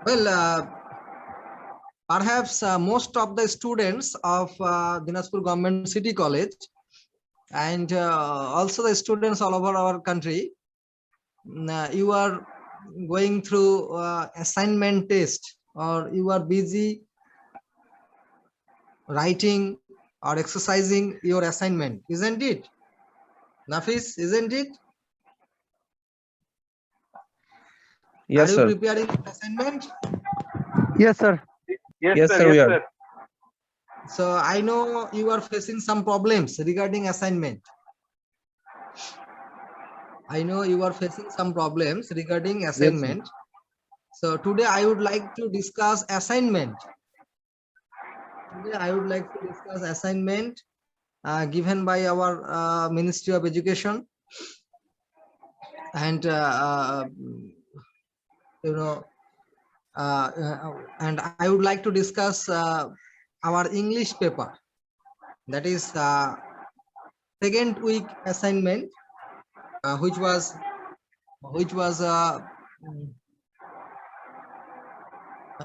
Well, perhaps most of the students of Dinajpur Government City College and also the students all over our country, you are going through assignment test, or you are busy writing or exercising your assignment, isn't it? Nafis, isn't it? Yes, Are you sir. preparing assignment? Yes, sir. Yes, sir, we are. So I know you are facing some problems regarding assignment. I know you are facing some problems regarding assignment. So today I would like to discuss assignment. Today I would like to discuss assignment given by our Ministry of Education, and and I would like to discuss our English paper, that is second week assignment, which was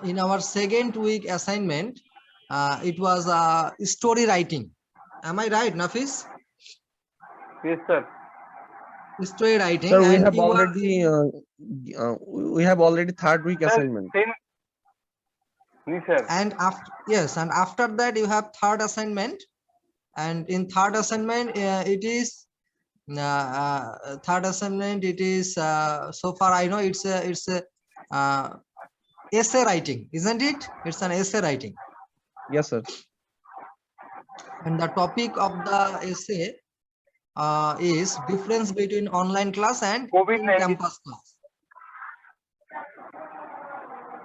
in our second week assignment. It was story writing. Am I right, Nafis? Yes, sir. Story writing. Sir, And we have already third week assignment. Yes, sir. And after, yes, and after that you have third assignment, and in third assignment it is so far I know it's a essay writing, isn't it? It's an essay writing. Yes, sir. And the topic of the essay is difference between online class and COVID-19. in-campus class.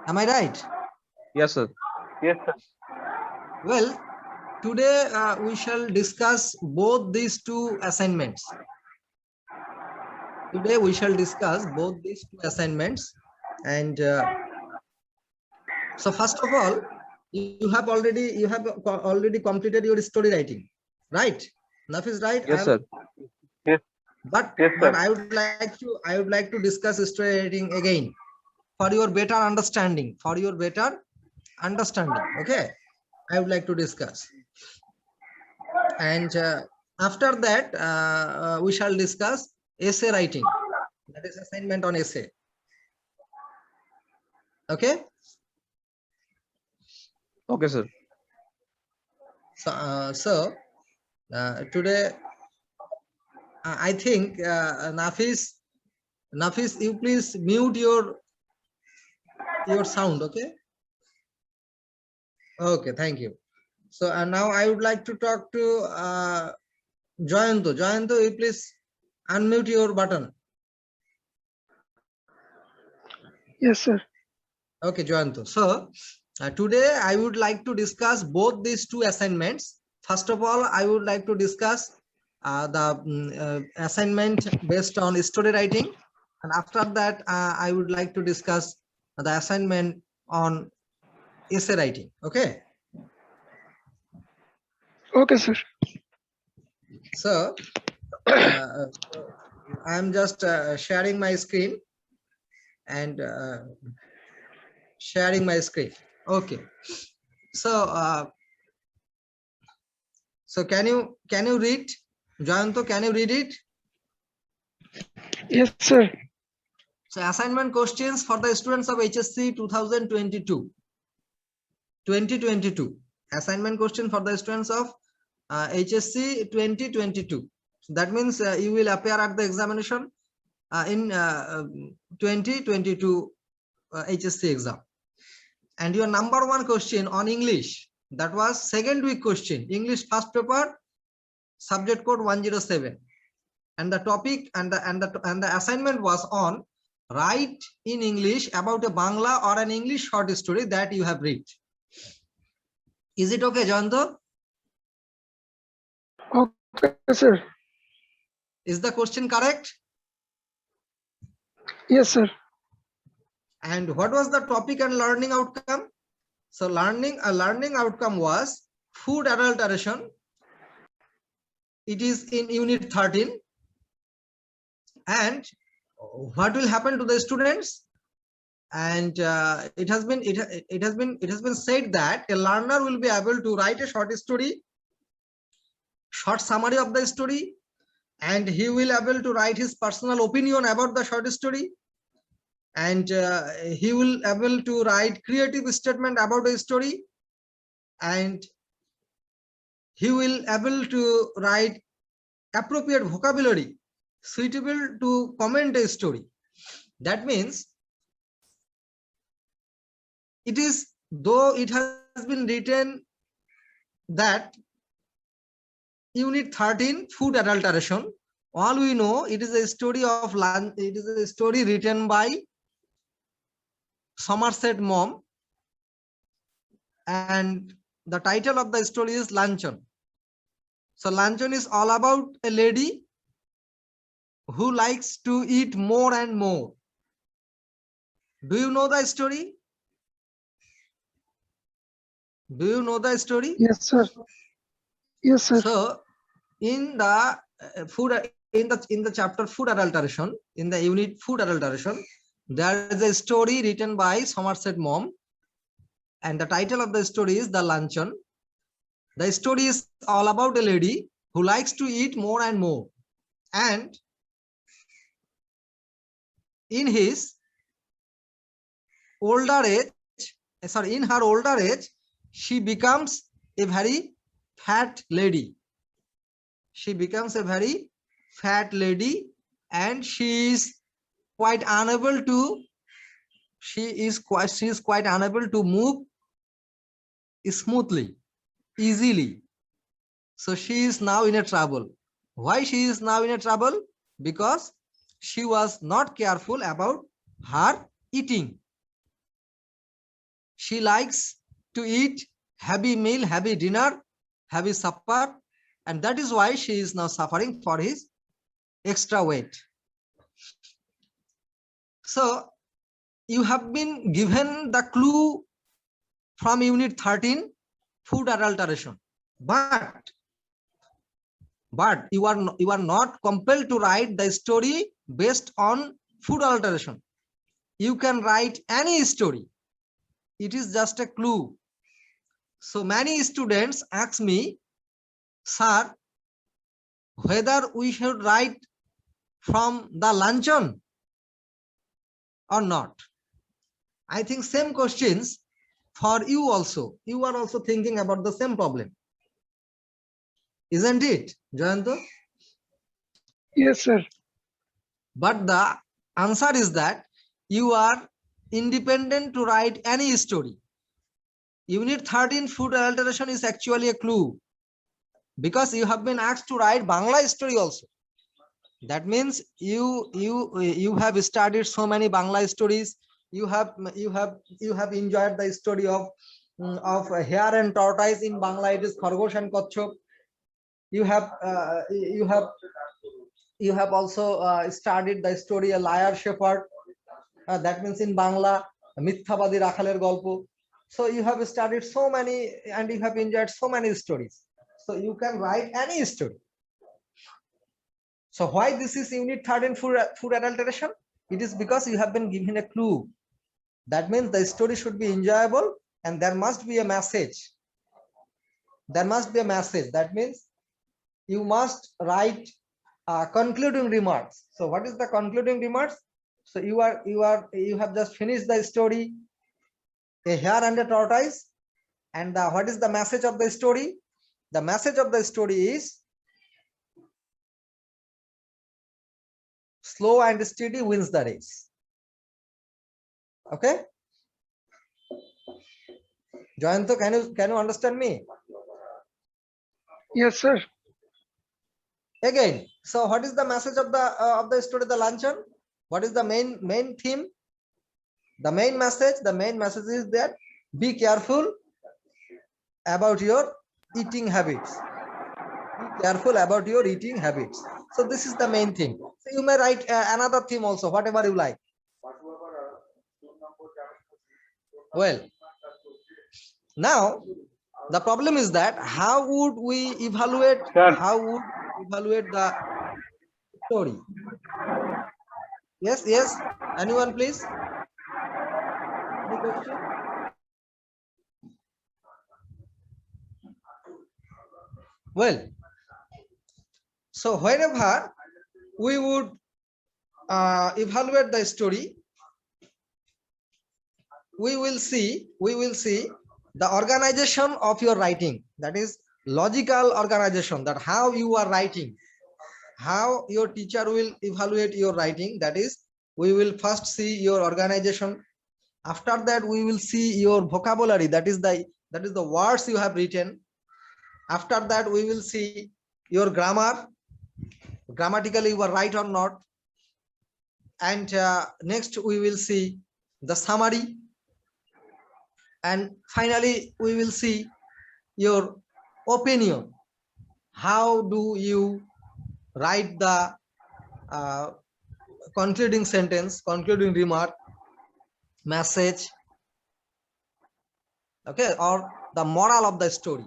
Am I right? Yes, sir. Yes, sir. Well, today we shall discuss both these two assignments. Today we shall discuss both these two assignments, and so first of all, you have already completed your story writing, right? Nafis, right? Yes, sir. Yes. But Yes, sir. I would like to discuss story writing again for your better understanding. Okay, I would like to discuss, and after that we shall discuss essay writing, that is assignment on essay. Okay. Okay, sir. So today I think Nafis, you please mute your sound. Okay. Okay, thank you. So now I would like to talk to Jayanto. Jayanto, you please unmute your button. Yes, sir. Okay, Jayanto. So today I would like to discuss both these two assignments. First of all, I would like to discuss the assignment based on story writing, and after that I would like to discuss the assignment on essay writing. Okay. Okay, sir. So I'm just sharing my screen and sharing my screen. Okay. So so can you read, Jayanto? Can you read it? Yes, sir. So assignment questions for the students of HSC 2022. Assignment question for the students of HSC 2022. So that means you will appear at the examination in 2022 HSC exam. And your number one question on English, that was second week question, English first paper, subject code 107. And the topic and the assignment was on write in English about a Bangla or an English short story that you have read. Is it okay, Jayanto? Okay, sir. Is the question correct? Yes, sir. And what was the topic and learning outcome? So learning outcome was food adulteration. It is in unit 13. And what will happen to the students? And it has been said that a learner will be able to write a short story, short summary of the story, and he will able to write his personal opinion about the short story, and he will able to write creative statement about the story, and he will able to write appropriate vocabulary suitable to comment a story. That means it is, though it has been written that Unit 13 food adulteration, all we know it is a story of it is a story written by Somerset Maugham, and the title of the story is Luncheon. So luncheon is all about a lady who likes to eat more and more. Do you know the story? Do you know the story? Yes, sir. Yes, sir. So in the in the chapter food adulteration, in the unit food adulteration, there is a story written by Somerset Maugham, and the title of the story is The Luncheon. The story is all about a lady who likes to eat more and more, and in his older age, in her older age, she becomes a very fat lady. She becomes a very fat lady, and she is quite unable to quite unable to move smoothly, easily. So she is now in a trouble. Why she is now in a trouble? Because she was not careful about her eating. She likes to eat heavy meal, heavy dinner, heavy supper, and that is why she is now suffering for his extra weight. So you have been given the clue from Unit 13, food adulteration, but you are not compelled to write the story based on food adulteration. You can write any story. It is just a clue. So many students ask me, sir, whether we should write from the luncheon or not. I think same questions for you also. You are also thinking about the same problem, isn't it, Jayanto? Yes, sir. But the answer is that you are independent to write any story. Unit 13 food adulteration is actually a clue, because you have been asked to write Bangla story also. That means you have studied so many Bangla stories. You have enjoyed the story of hare and tortoise. In Bangla it is Khargosh and Kotchop. You have also studied the story a liar shepherd. That means in Bangla Mithabadi Rakhaler Golpo. So you have studied so many and you have enjoyed so many stories. So you can write any story. So why this is Unit 13 food adulteration? It is because you have been given a clue. That means the story should be enjoyable and there must be a message. There must be a message. That means you must write concluding remarks. So what is the concluding remarks? So you have just finished the story, a hare and a tortoise, and what is the message of the story? The message of the story is slow and steady wins the race. Okay, Jayanto, can you understand me? Yes, sir. Again, so what is the message of the story, The Luncheon? What is the main theme? The main message is that be careful about your eating habits. Be careful about your eating habits. So this is the main thing. So you may write another theme also, whatever you like. Well, now the problem is that how would we evaluate? Sir. How would we evaluate the story? Yes. Anyone, please? Any question? Well, so whenever we would evaluate the story, we will see the organization of your writing, that is logical organization, that how you are writing, how your teacher will evaluate your writing. That is, we will first see your organization. After that, we will see your vocabulary, that is the words you have written. After that, we will see your grammar, grammatically you are right or not. And next we will see the summary, and finally we will see your opinion. How do you write the concluding sentence, concluding remark, message, okay, or the moral of the story.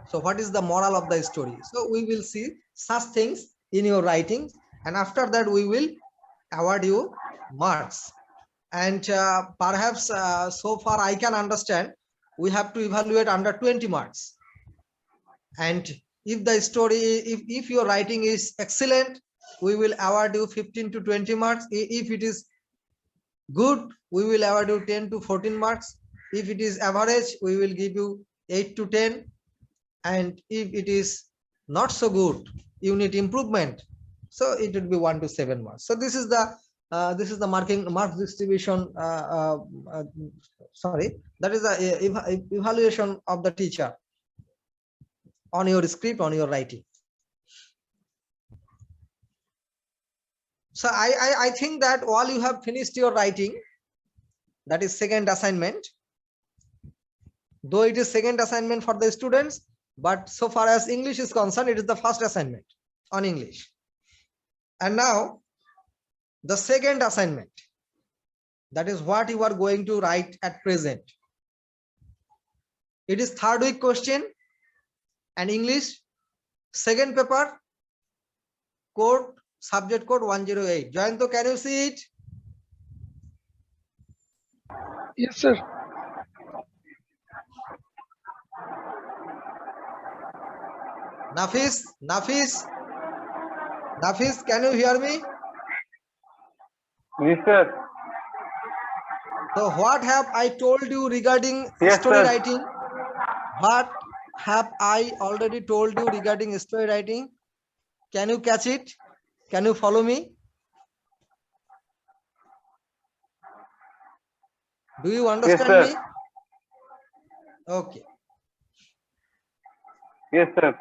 So what is the moral of the story? So we will see such things in your writing, and after that we will award you marks. And perhaps so far I can understand, we have to evaluate under 20 marks. And if the story, if your writing is excellent, we will award you 15 to 20 marks. If it is good, we will award you 10 to 14 marks. If it is average, we will give you 8 to 10. And if it is not so good, you need improvement, so it would be 1 to 7 marks. So this is the mark distribution, sorry, that is the evaluation of the teacher on your script, on your writing. So I think that while you have finished your writing, that is second assignment, though it is second assignment for the students, but so far as English is concerned, it is the first assignment on English. And now the second assignment, that is what you are going to write at present. It is third week question and English, second paper, code, subject code 108. Jayanto, can you see it? Yes, sir. Nafis, can you hear me? Yes, sir. So what have I told you regarding Yes, story sir. writing? What have I already told you regarding story writing? Can you catch it? Can you follow me? Do you understand sir. me? Okay. Yes, sir.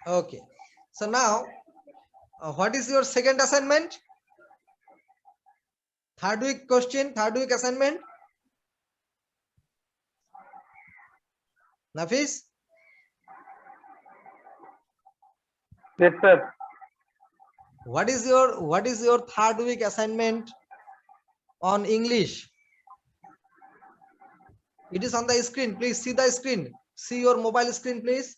Okay. So now, what is your second assignment? Third week question, third week assignment. Nafis? Yes, sir. What is your third week assignment on English? It is on the screen. Please see the screen. See your mobile screen, please.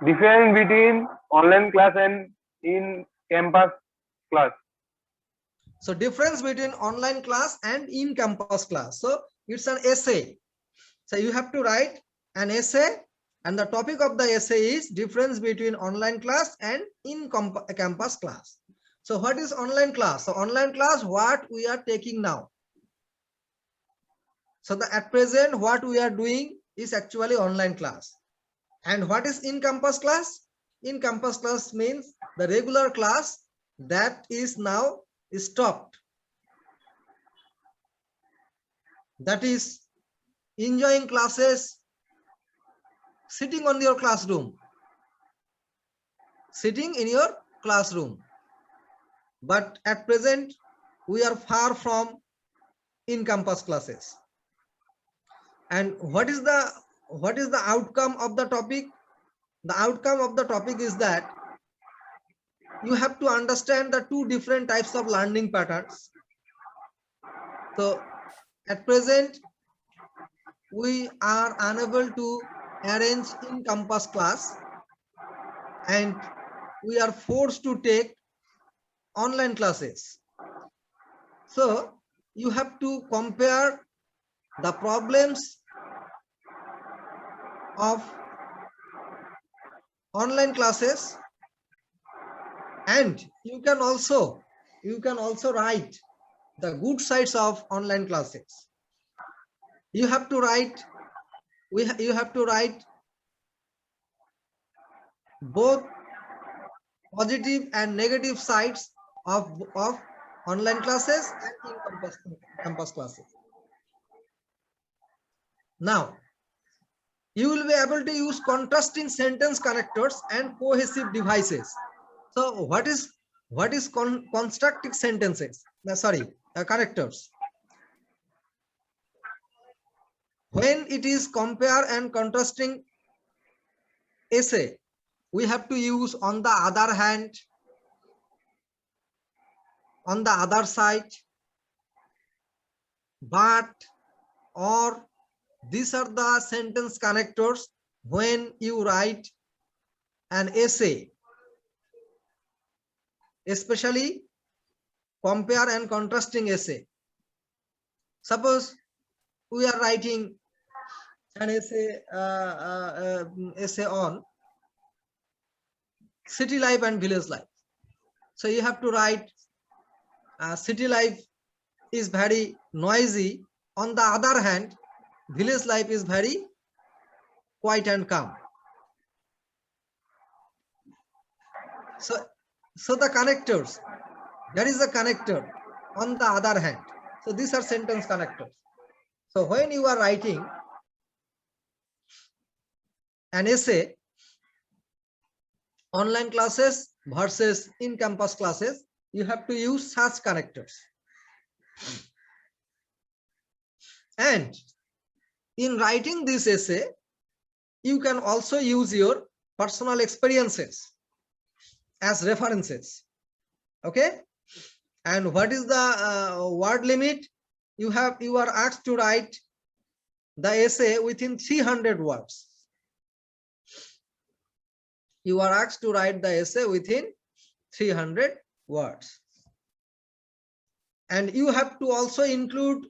Difference between online class and in campus class. So difference between online class and in campus class. So it's an essay. So you have to write an essay, and the topic of the essay is difference between online class and in campus class. So what is online class? So online class, what we are taking now. So at present, what we are doing is actually online class. And what is in campus class? In campus class means the regular class that is now stopped. That is enjoying classes, sitting on your classroom, sitting in your classroom. But at present, we are far from in campus classes. And what is the outcome of the topic? The outcome of the topic is that you have to understand the two different types of learning patterns. So at present, we are unable to arrange in campus class. and we are forced to take online classes. So you have to compare the problems of online classes, and you can also write the good sides of online classes. You have to write you have to write both positive and negative sides of online classes and in campus classes. Now you will be able to use contrasting sentence connectors and cohesive devices. So what is constructive sentences? Connectors. When it is compare and contrasting essay, we have to use on the other hand, on the other side, but, or. These are the sentence connectors when you write an essay, especially compare and contrasting essay. Suppose we are writing an essay on city life and village life. So you have to write city life is very noisy. On the other hand, village life is very quiet and calm. So the connectors, there is a connector on the other hand. So these are sentence connectors. So when you are writing an essay, online classes versus in campus classes, you have to use such connectors. And in writing this essay, you can also use your personal experiences as references. Okay. And what is the word limit? You are asked to write the essay within 300 words. You are asked to write the essay within 300 words. And you have to also include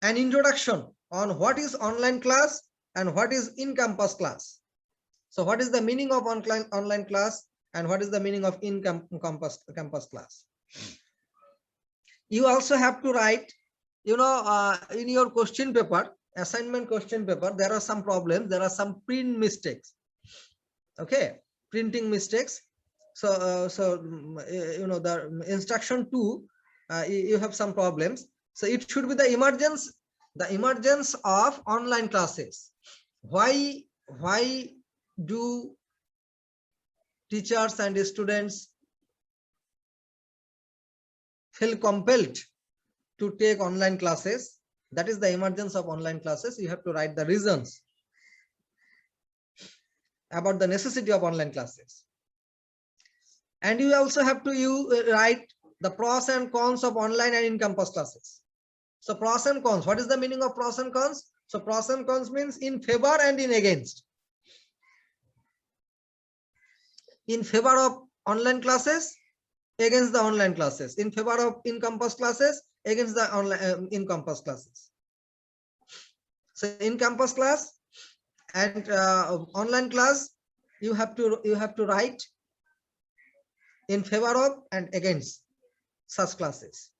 an introduction on what is online class and what is in campus class. So what is the meaning of online class and what is the meaning of in campus class? You also have to write, in your question paper, assignment question paper, there are some problems, there are some print mistakes. Okay, printing mistakes. So the instruction 2, you have some problems. So it should be the emergence of online classes. Why do teachers and students feel compelled to take online classes? That is the emergence of online classes. You have to write the reasons about the necessity of online classes. And you also have to write the pros and cons of online and in campus classes. So pros and cons, what is the meaning of pros and cons? So pros and cons means in favor and in against. In favor of online classes, against the online classes. In favor of in campus classes, against the online in campus classes. So in campus class and online class, you have to write in favor of and against such classes.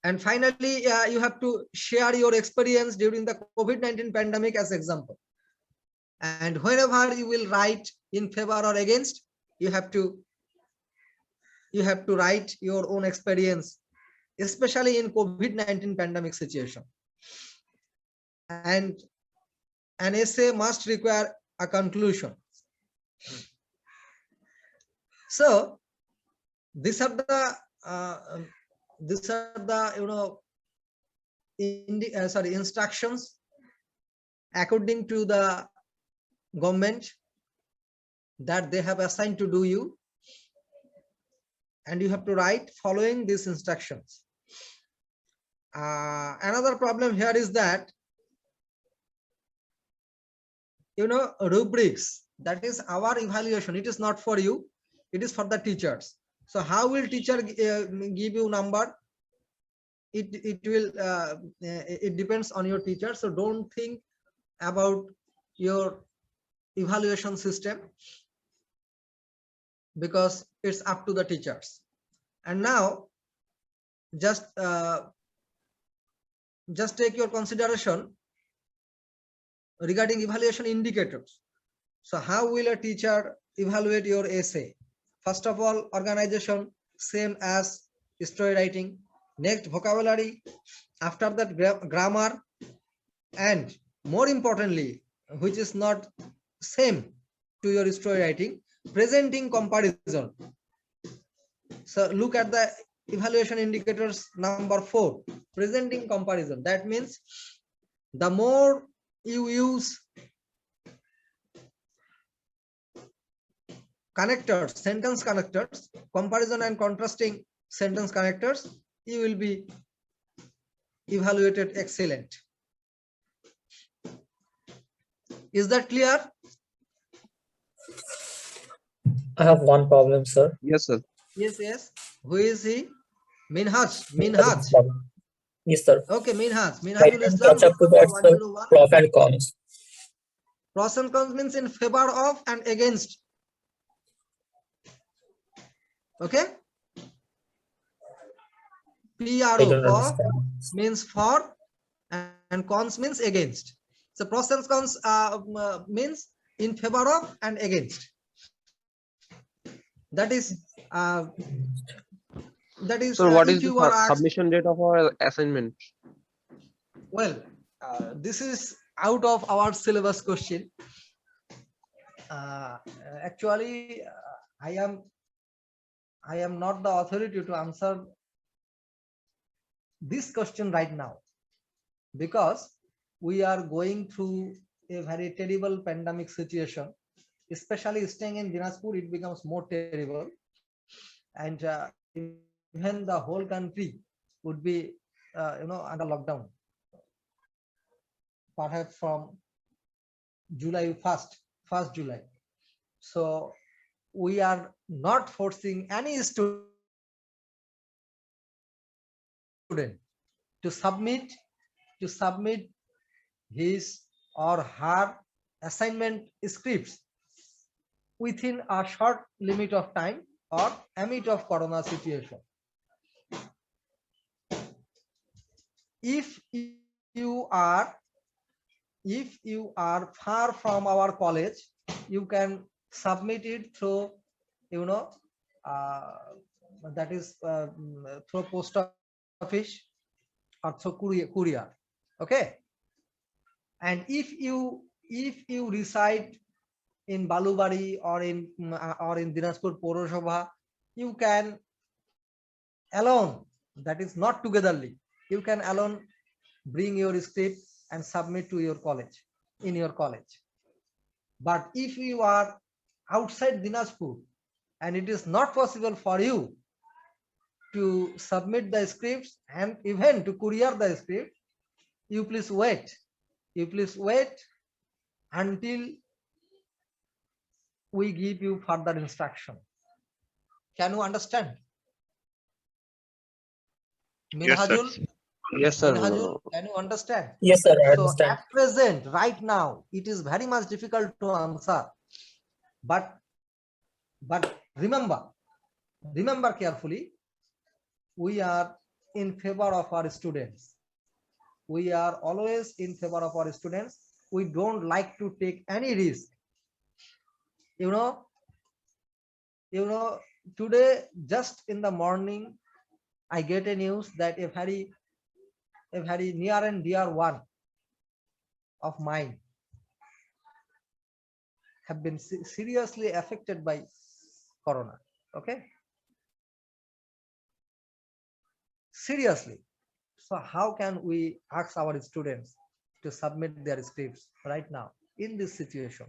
And finally, you have to share your experience during the COVID-19 pandemic as example. And whenever you will write in favor or against, you have to write your own experience, especially in COVID-19 pandemic situation. And an essay must require a conclusion. So these are the instructions according to the government that they have assigned to do you, and you have to write following these instructions. Another problem here is that rubrics, That is our evaluation. It is not for you. It is for the teachers. So how will teacher give you number? It will it depends on your teacher. So don't think about your evaluation system, because it's up to the teachers. And now just take your consideration regarding evaluation indicators. So how will a teacher evaluate your essay? First of all, organization, same as story writing. Next, vocabulary. After that, grammar. And more importantly, which is not same to your story writing, presenting comparison. So look at the evaluation indicators number 4, presenting comparison. That means the more you use connectors, sentence connectors, comparison and contrasting sentence connectors, you will be evaluated excellent. Is that clear? I have one problem, sir. Yes, sir. Yes. Who is he? Minhaj. Yes, sir. Okay, Minhaj. I Minhajul can Islam. catch up to that, sir. Pros and cons. Pros and cons means in favor of and against. Okay. I don't PRO understand. means for and cons means against. So pros and cons means in favor of and against. That is So what if is the you are asked, submission date of our assignment? well, this is out of our syllabus question. Actually, I am not the authority to answer this question right now, because we are going through a very terrible pandemic situation. Especially staying in Dinajpur, it becomes more terrible, and even the whole country would be under lockdown, perhaps from July 1st July. So we are not forcing any student to submit his or her assignment scripts within a short limit of time or amid of corona situation. If you are far from our college, you can submit it through that is through post office or through courier. Okay. And if you reside in Balubari or in Dinajpur Poroshobha, you can alone, that is not togetherly, you can alone bring your script and submit to your college, in your college. But if you are outside Dinajpur and it is not possible for you to submit the scripts and even to courier the script, you please wait until we give you further instruction. Can you understand? Minhajul? Yes, sir. Minhajul, can you understand? Yes, sir. I So understand. at present, right now, it is very much difficult to answer. But remember carefully, we are in favor of our students. We are always in favor of our students. We don't like to take any risk. Today, just in the morning, I get a news that a very near and dear one of mine have been seriously affected by corona. Okay, seriously. So how can we ask our students to submit their scripts right now in this situation?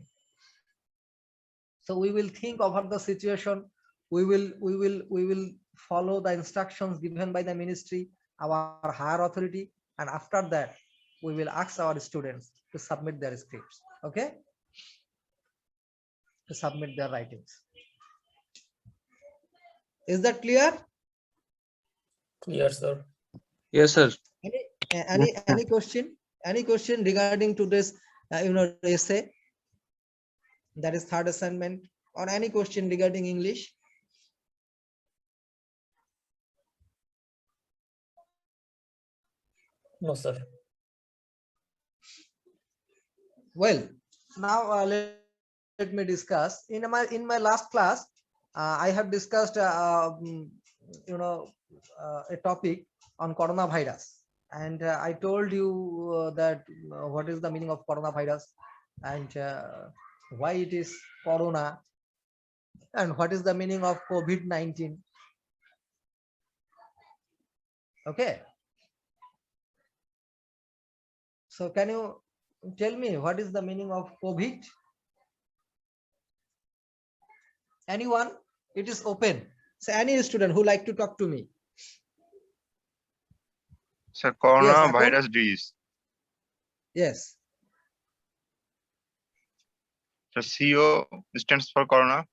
So we will think over the situation. We will follow the instructions given by the ministry, our higher authority, and after that we will ask our students to submit their scripts. Okay. to submit their writings. Is that clear? Clear, sir. Yes, sir. Any question? Any question regarding today's essay? That is third assignment, or any question regarding English? No, sir. Well, now let me discuss. In my last class, I have discussed a topic on coronavirus, and I told you that what is the meaning of coronavirus, and why it is corona, and what is the meaning of COVID-19. Okay. So can you tell me what is the meaning of COVID? Anyone? It is open. So any student who like to talk to me. Sir, Yes, Akon? coronavirus disease. Yes. So CO stands for corona.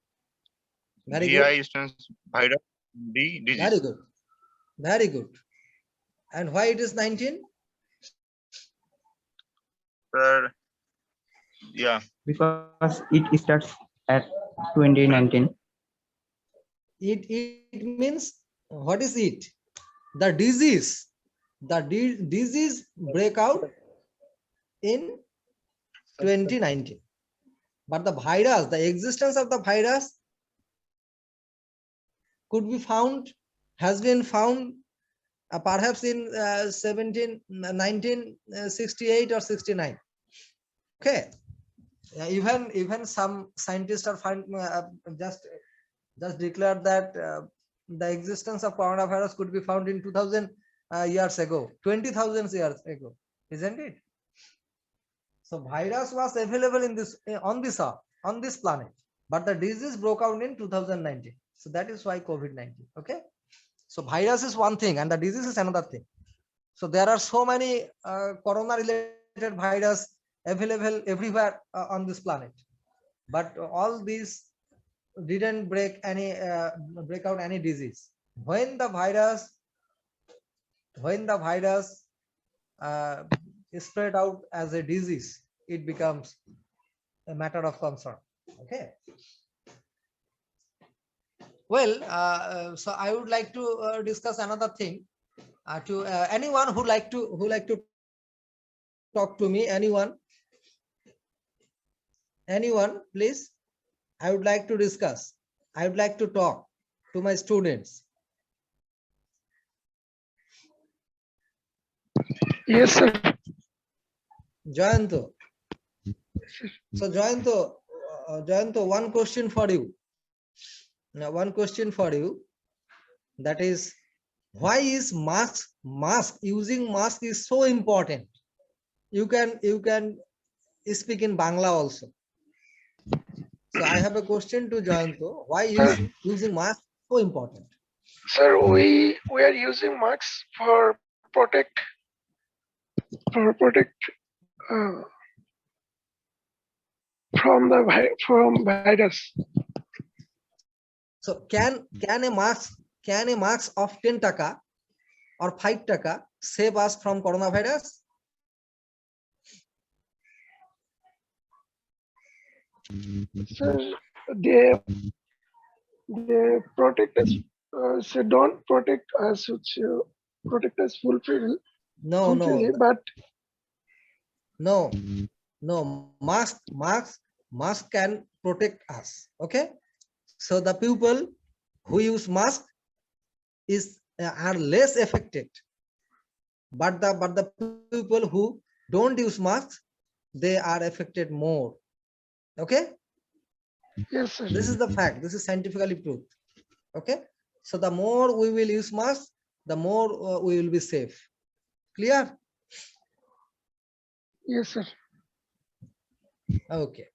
Very VI good. stands virus. D disease. Very good. Very good. And why it is 19? Sir, yeah. Because it starts at 2019. It means, what is it? The disease. The disease break out in 2019. But the virus, the existence of the virus could be found, has been found perhaps in 1968 or 69. Okay. Even some scientists are just declared that the existence of coronavirus could be found in 2000 years ago, 20,000 years ago, isn't it? So virus was available in this on this planet, but the disease broke out in 2019. So that is why COVID-19. Okay. So virus is one thing and the disease is another thing. So there are so many corona-related virus available everywhere on this planet, but all these didn't break out any disease. When the virus is spread out as a disease, it becomes a matter of concern. Okay. Well, so I would like to discuss another thing. To anyone who like to talk to me, anyone, please. I would like to discuss. I would like to talk to my students. Yes, sir. Jayanto. So Jayanto, one question for you. Now, one question for you. That is, why is using mask is so important? You can speak in Bangla also. So I have a question to Jayanto. Why is using mask so important? Sir, we are using masks for protect from virus. So can a mask of 10 taka or 5 taka save us from coronavirus? Sir, they protect us. So don't protect us, which protect us fully, but no, mask can protect us. Okay, so the people who use mask are less affected, but the people who don't use masks, they are affected more. Okay. Yes, sir. This is the fact. This is scientifically proved. Okay. So the more we will use masks, the more we will be safe. Clear? Yes, sir. Okay.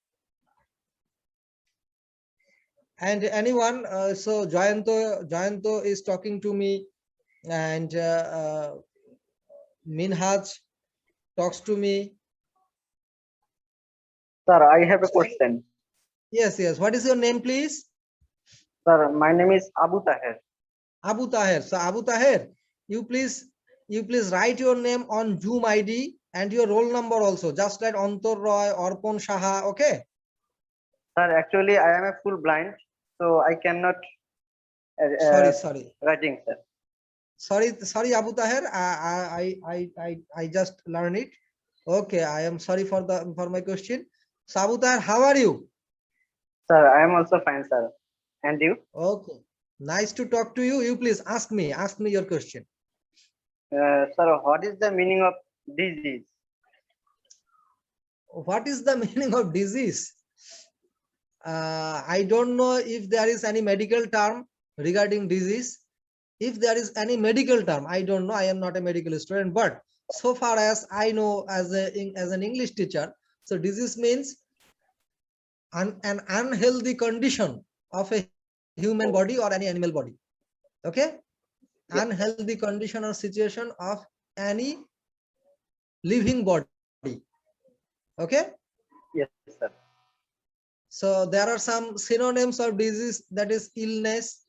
And anyone? So Jayanto is talking to me, and Minhaj talks to me. Sir, I have a question. Yes, yes. What is your name, please? Sir, my name is Abu Taher. Abu Taher. So Abu Taher, you please write your name on Zoom ID and your roll number also, just like Antor Roy, Orpon Shaha. Okay. Sir, actually, I am a full blind, so I cannot Sorry. writing, sir. Sorry, Abu Taher. I just learned it. Okay, I am sorry for my question. So Abu Taher, how are you? Sir, I am also fine, sir. And you? Okay. Nice to talk to you. You please ask me your question. Sir, what is the meaning of disease? What is the meaning of disease? I don't know if there is any medical term regarding disease. If there is any medical term, I don't know. I am not a medical student, but so far as I know, as an English teacher, so disease means an unhealthy condition of a human body or any animal body. Okay. Yes. Unhealthy condition or situation of any living body. Okay. Yes, sir. So there are some synonyms of disease, that is illness,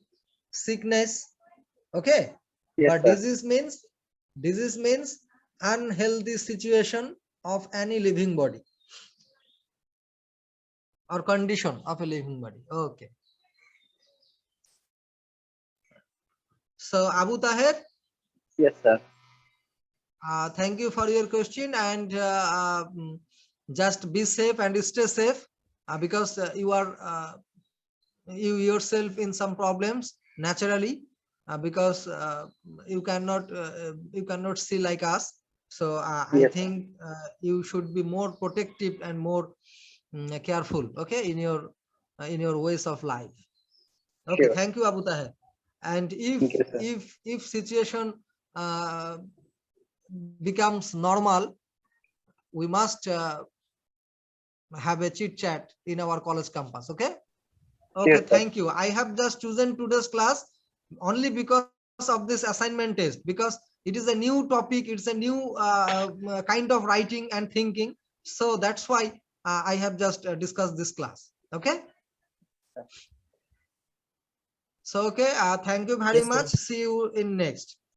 sickness. Okay. Yes, But sir. disease means unhealthy situation of any living body or condition of a living body. Okay. So Abu Taher, Yes, sir. thank you for your question, and just be safe and stay safe, because you are you yourself in some problems naturally, because you cannot see like us. So I Yes, think you should be more protective and more careful, okay, in your ways of life. Okay, sure. thank you, Abu Taher. And Thank you, sir. if situation becomes normal, we must have a chit chat in our college campus. Okay. Okay, Yes, sir. thank you. I have just chosen today's class only because of this assignment test, because it is a new topic, it's a new kind of writing and thinking. So that's why I have just discussed this class. Okay. So okay, thank you very Yes, sir. much. See you in next.